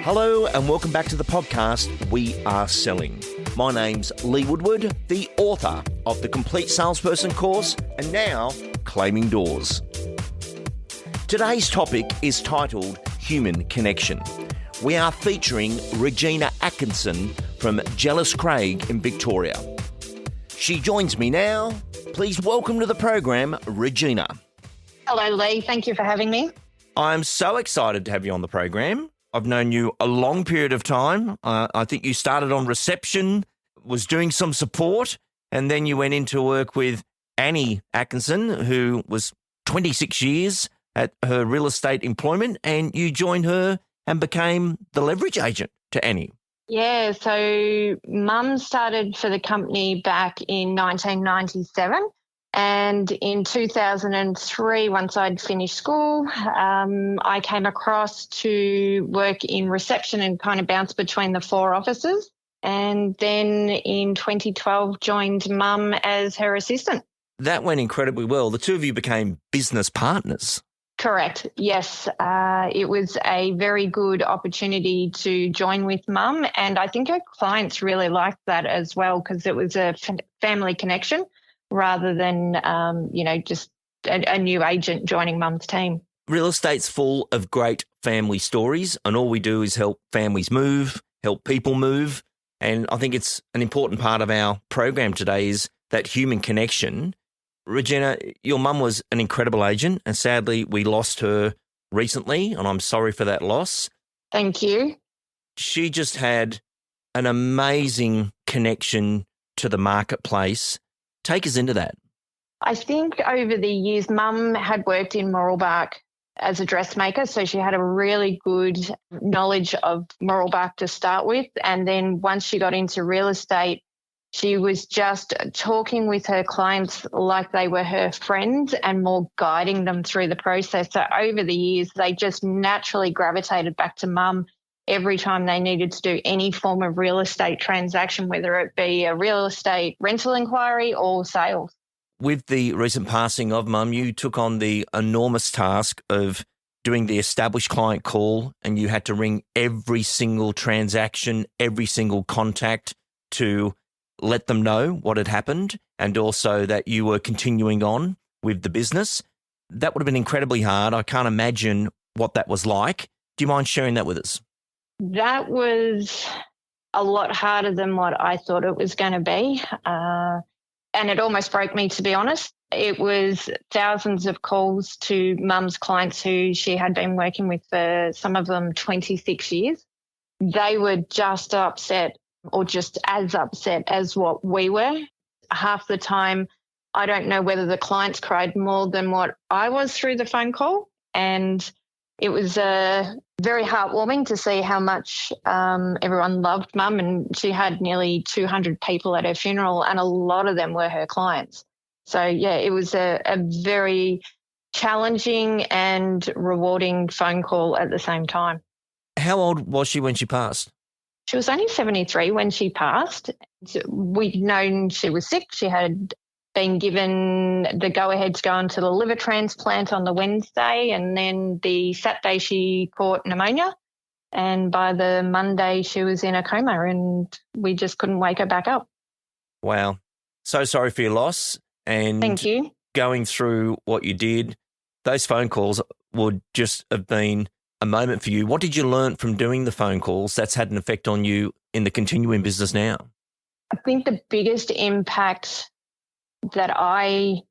Hello and welcome back to the podcast, We Are Selling. My name's Lee Woodward, the author of the Complete Salesperson course and now Claiming Doors. Today's topic is titled Human Connection. We are featuring Regina Atkinson from Jealous Craig in Victoria. She joins me now. Please welcome to the program, Regina. Hello, Lee. Thank you for having me. I'm so excited to have you on the program. I've known you a long period of time. I think you started on reception, was doing some support, and then you went into work with Annie Atkinson, who was 26 years at her real estate employment, and you joined her and became the leverage agent to Annie. Yeah, so Mum started for the company back in 1997. And in 2003, once I'd finished school, I came across to work in reception and kind of bounced between the four offices. And then in 2012, joined Mum as her assistant. That went incredibly well. The two of you became business partners. Correct. Yes. It was a very good opportunity to join with Mum. And I think her clients really liked that as well because it was a family connection, rather than, just a new agent joining Mum's team. Real estate's full of great family stories, and all we do is help families move, help people move. And I think it's an important part of our program today is that human connection. Regina, your mum was an incredible agent, and sadly we lost her recently, and I'm sorry for that loss. Thank you. She just had an amazing connection to the marketplace. Take us into that. I think over the years, Mum had worked in Mooralbark as a dressmaker, so she had a really good knowledge of Mooralbark to start with. And then once she got into real estate, she was just talking with her clients like they were her friends and more guiding them through the process. So over the years, they just naturally gravitated back to Mum every time they needed to do any form of real estate transaction, whether it be a real estate rental inquiry or sales. With the recent passing of Mum, you took on the enormous task of doing the established client call, and you had to ring every single transaction, every single contact to let them know what had happened and also that you were continuing on with the business. That would have been incredibly hard. I can't imagine what that was like. Do you mind sharing that with us? That was a lot harder than what I thought it was going to be. And it almost broke me, to be honest. It was thousands of calls to Mum's clients who she had been working with for some of them 26 years. They were just upset or just as upset as what we were. Half the time, I don't know whether the clients cried more than what I was through the phone call. And it was very heartwarming to see how much everyone loved Mum, and she had nearly 200 people at her funeral, and a lot of them were her clients. So, yeah, it was a very challenging and rewarding phone call at the same time. How old was she when she passed? She was only 73 when she passed. We'd known she was sick. She had been given the go-ahead to go into the liver transplant on the Wednesday, and then the Saturday she caught pneumonia, and by the Monday she was in a coma, and we just couldn't wake her back up. Wow. So sorry for your loss. And thank you. Going through what you did, those phone calls would just have been a moment for you. What did you learn from doing the phone calls that's had an effect on you in the continuing business now? I think the biggest impact that I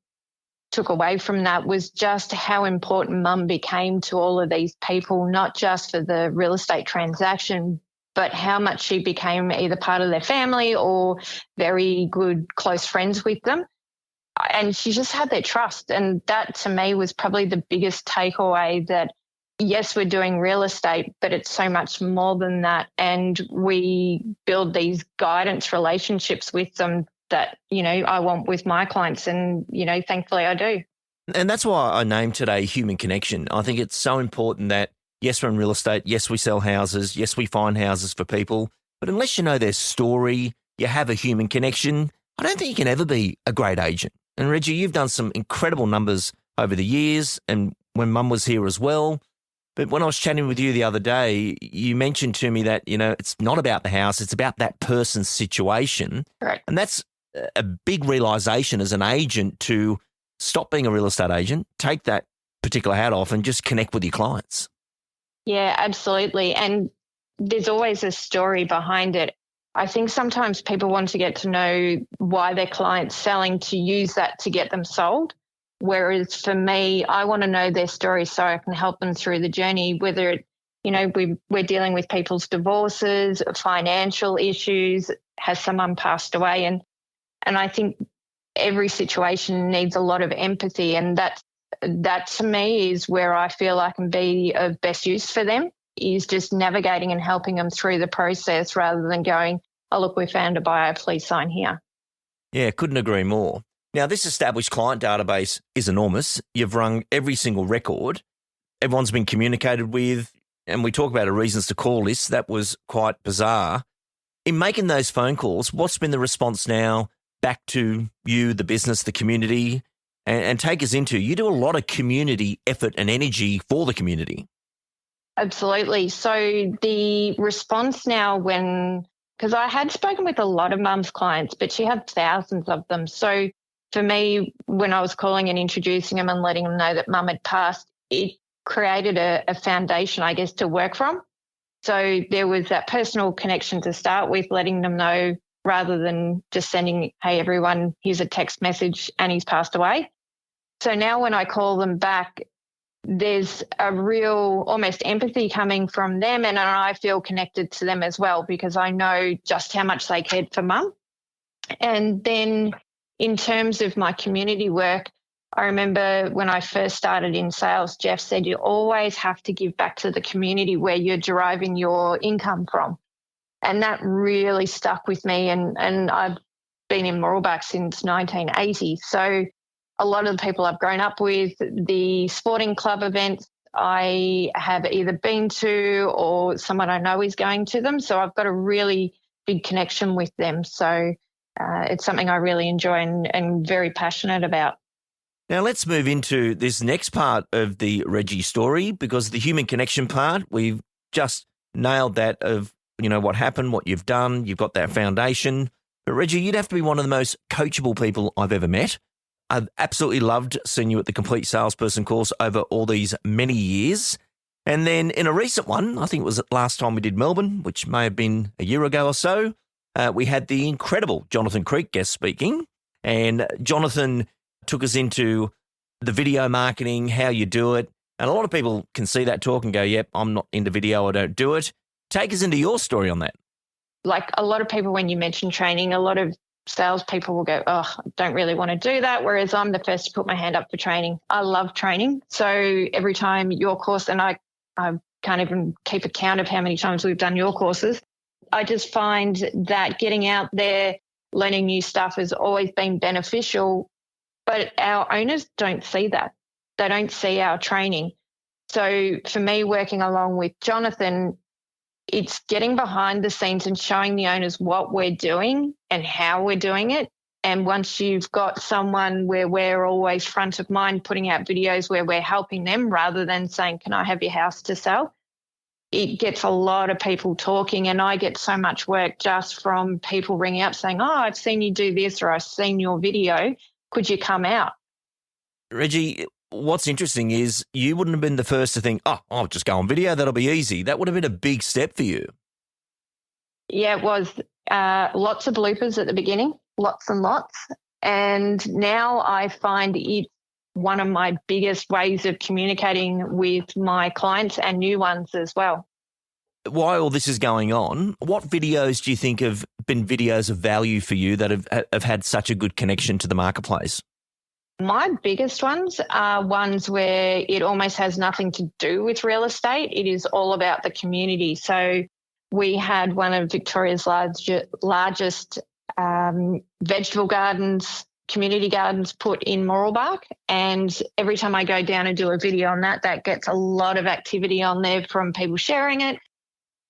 took away from that was just how important Mum became to all of these people, not just for the real estate transaction, but how much she became either part of their family or very good, close friends with them. And she just had their trust. And that to me was probably the biggest takeaway, that yes, we're doing real estate, but it's so much more than that. And we build these guidance relationships with them that, I want with my clients. And, thankfully I do. And that's why I named today Human Connection. I think it's so important that, yes, we're in real estate. Yes, we sell houses. Yes, we find houses for people. But unless you know their story, you have a human connection, I don't think you can ever be a great agent. And Reggie, you've done some incredible numbers over the years and when Mum was here as well. But when I was chatting with you the other day, you mentioned to me that, it's not about the house, it's about that person's situation. Correct. And that's a big realisation as an agent to stop being a real estate agent, take that particular hat off and just connect with your clients. Yeah, absolutely. And there's always a story behind it. I think sometimes people want to get to know why their client's selling to use that to get them sold. Whereas for me, I want to know their story so I can help them through the journey, whether we're dealing with people's divorces, financial issues, has someone passed away. And I think every situation needs a lot of empathy. And that to me is where I feel I can be of best use for them, is just navigating and helping them through the process rather than going, oh, look, we found a buyer, please sign here. Yeah, couldn't agree more. Now, this established client database is enormous. You've rung every single record. Everyone's been communicated with, and we talk about a reasons to call list. That was quite bizarre. In making those phone calls, what's been the response now back to you, the business, the community, and take us into, you do a lot of community effort and energy for the community. Absolutely. So the response now because I had spoken with a lot of mum's clients, but she had thousands of them. So for me, when I was calling and introducing them and letting them know that mum had passed, it created a foundation, I guess, to work from. So there was that personal connection to start with, letting them know rather than just sending, hey, everyone, here's a text message and he's passed away. So now when I call them back, there's a real almost empathy coming from them, and I feel connected to them as well because I know just how much they cared for mum. And then in terms of my community work, I remember when I first started in sales, Jeff said you always have to give back to the community where you're deriving your income from. And that really stuck with me. And I've been in Mooralbach since 1980. So a lot of the people I've grown up with, the sporting club events I have either been to or someone I know is going to them. So I've got a really big connection with them. So it's something I really enjoy and very passionate about. Now let's move into this next part of the Reggie story, because the human connection part, we've just nailed that of, what happened, what you've done, you've got that foundation. But Reggie, you'd have to be one of the most coachable people I've ever met. I've absolutely loved seeing you at the Complete Salesperson course over all these many years. And then in a recent one, I think it was last time we did Melbourne, which may have been a year ago or so, we had the incredible Jonathan Creek guest speaking. And Jonathan took us into the video marketing, how you do it. And a lot of people can see that talk and go, yep, I'm not into video, I don't do it. Take us into your story on that. Like a lot of people, when you mention training, a lot of salespeople will go, oh, I don't really want to do that, whereas I'm the first to put my hand up for training. I love training. So every time your course, and I can't even keep account of how many times we've done your courses, I just find that getting out there, learning new stuff has always been beneficial, but our owners don't see that. They don't see our training. So for me, working along with Jonathan, it's getting behind the scenes and showing the owners what we're doing and how we're doing it. And once you've got someone where we're always front of mind, putting out videos where we're helping them rather than saying, can I have your house to sell? It gets a lot of people talking, and I get so much work just from people ringing up saying, oh, I've seen you do this, or I've seen your video. Could you come out? Reggie, what's interesting is you wouldn't have been the first to think, oh, I'll just go on video, that'll be easy. That would have been a big step for you. Yeah, it was. Lots of bloopers at the beginning, lots and lots. And now I find it's one of my biggest ways of communicating with my clients and new ones as well. While all this is going on, what videos do you think have been videos of value for you that have had such a good connection to the marketplace? My biggest ones are ones where it almost has nothing to do with real estate. It is all about the community. So we had one of Victoria's largest vegetable gardens, community gardens put in Mooralbach. And every time I go down and do a video on that, that gets a lot of activity on there from people sharing it.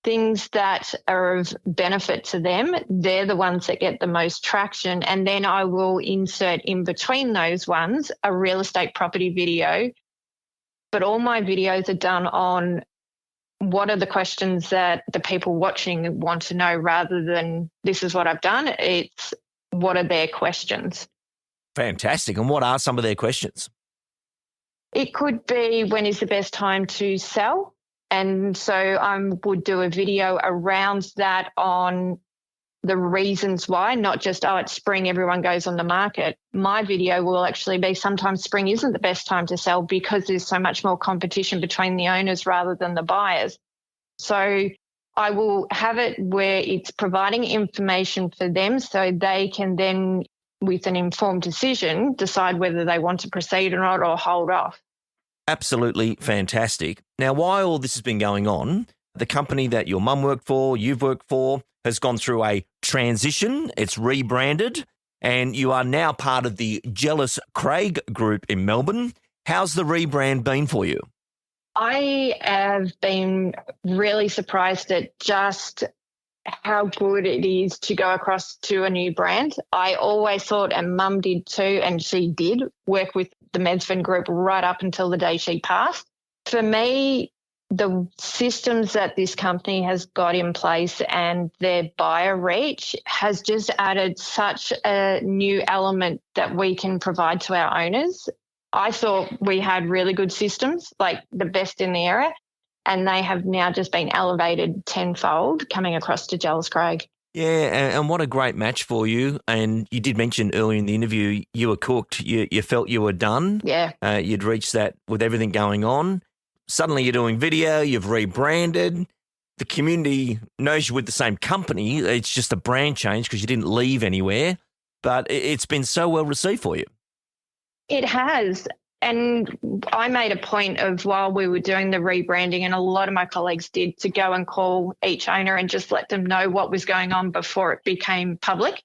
Things that are of benefit to them, they're the ones that get the most traction. And then I will insert in between those ones a real estate property video but all my videos are done on what are the questions that the people watching want to know rather than this is what I've done. It's what are their questions. Fantastic. And what are some of their questions? It could be when is the best time to sell? And so I would do a video around that on the reasons why, not just, oh, it's spring, everyone goes on the market. My video will actually be sometimes spring isn't the best time to sell because there's so much more competition between the owners rather than the buyers. So I will have it where it's providing information for them so they can then, with an informed decision, decide whether they want to proceed or not or hold off. Absolutely fantastic. Now, while all this has been going on, the company that your mum worked for, you've worked for, has gone through a transition. It's rebranded, and you are now part of the Jealous Craig group in Melbourne. How's the rebrand been for you? I have been really surprised at just how good it is to go across to a new brand. I always thought, and Mum did too, and she did work with the Medfin group right up until the day she passed. For me, the systems that this company has got in place and their buyer reach has just added such a new element that we can provide to our owners. I thought we had really good systems, like the best in the area, and they have now just been elevated tenfold coming across to Jealous Craig. Yeah, and what a great match for you. And you did mention earlier in the interview you were cooked. You felt you were done. Yeah. You'd reached that with everything going on. Suddenly you're doing video, you've rebranded. The community knows you with the same company. It's just a brand change because you didn't leave anywhere. But it's been so well received for you. It has. And I made a point of, while we were doing the rebranding, and a lot of my colleagues did, to go and call each owner and just let them know what was going on before it became public,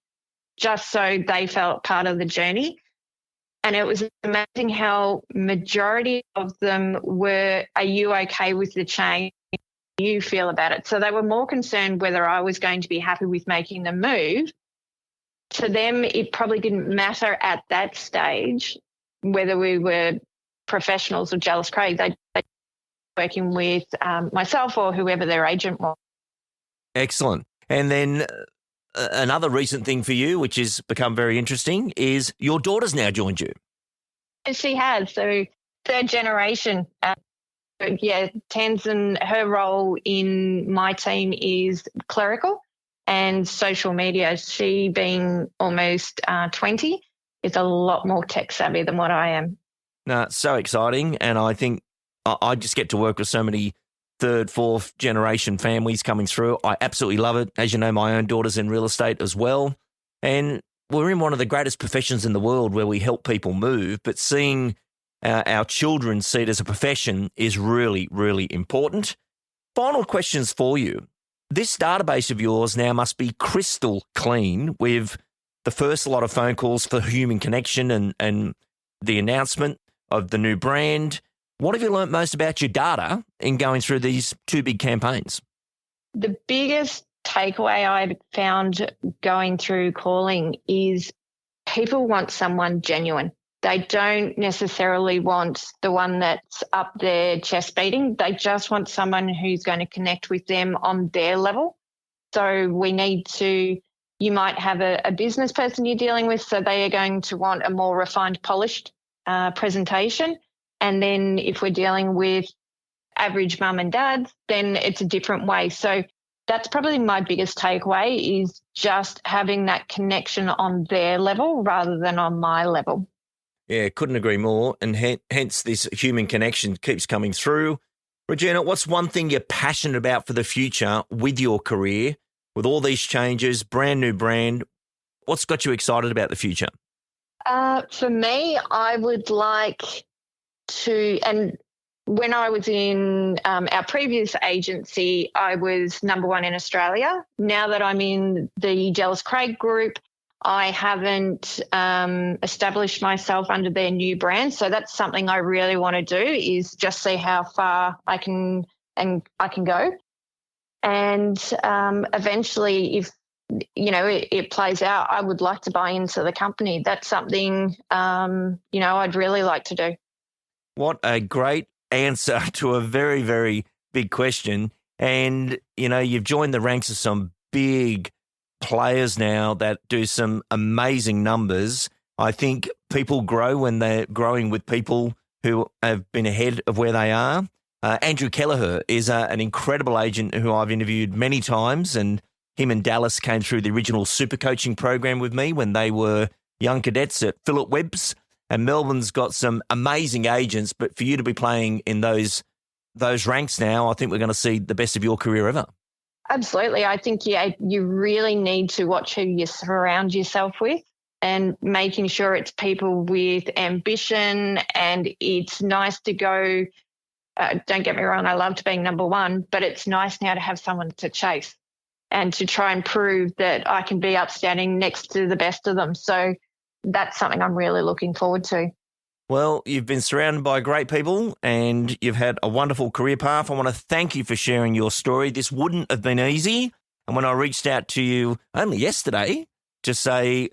just so they felt part of the journey. And it was amazing how majority of them were, are you okay with the change? How do you feel about it? So they were more concerned whether I was going to be happy with making the move. To them, it probably didn't matter at that stage whether we were professionals or Jealous Craig. They were working with myself or whoever their agent was. Excellent. And then another recent thing for you, which has become very interesting, is your daughter's now joined you. She has. So third generation. Tanzan, her role in my team is clerical and social media. She, being almost 20, is a lot more tech savvy than what I am. No, it's so exciting. And I think I just get to work with so many third, fourth generation families coming through. I absolutely love it. As you know, my own daughter's in real estate as well. And we're in one of the greatest professions in the world where we help people move, but seeing our children see it as a profession is really, really important. Final questions for you. This database of yours now must be crystal clean with the first lot of phone calls for human connection and the announcement of the new brand. What have you learnt most about your data in going through these two big campaigns? The biggest takeaway I've found going through calling is people want someone genuine. They don't necessarily want the one that's up their chest beating. They just want someone who's going to connect with them on their level. So we need to, you might have a business person you're dealing with, so they are going to want a more refined, polished presentation. And then if we're dealing with average mum and dad, then it's a different way. So that's probably my biggest takeaway, is just having that connection on their level rather than on my level. Yeah, couldn't agree more. And hence this human connection keeps coming through. Regina, what's one thing you're passionate about for the future with your career, with all these changes, brand new brand? What's got you excited about the future? For me, I would like to, and when I was in our previous agency, I was number one in Australia. Now that I'm in the Jealous Craig group, I haven't established myself under their new brand. So that's something I really want to do, is just see how far I can go. And eventually, if it plays out, I would like to buy into the company. That's something I'd really like to do. What a great answer to a very, very big question. And, you've joined the ranks of some big players now that do some amazing numbers. I think people grow when they're growing with people who have been ahead of where they are. Andrew Kelleher is an incredible agent who I've interviewed many times, and him and Dallas came through the original super coaching program with me when they were young cadets at Philip Webb's. And Melbourne's got some amazing agents, but for you to be playing in those ranks now, I think we're going to see the best of your career ever. Absolutely. I think you really need to watch who you surround yourself with and making sure it's people with ambition. And it's nice to go, don't get me wrong, I loved being number one, but it's nice now to have someone to chase and to try and prove that I can be upstanding next to the best of them. So that's something I'm really looking forward to. Well, you've been surrounded by great people and you've had a wonderful career path. I want to thank you for sharing your story. This wouldn't have been easy. And when I reached out to you only yesterday to say,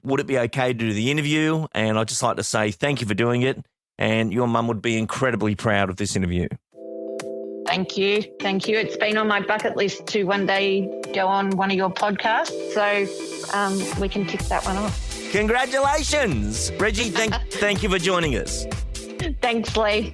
would it be okay to do the interview? And I'd just like to say thank you for doing it. And your mum would be incredibly proud of this interview. Thank you. Thank you. It's been on my bucket list to one day go on one of your podcasts. So we can tick that one off. Congratulations. Reggie, thank you for joining us. Thanks, Lee.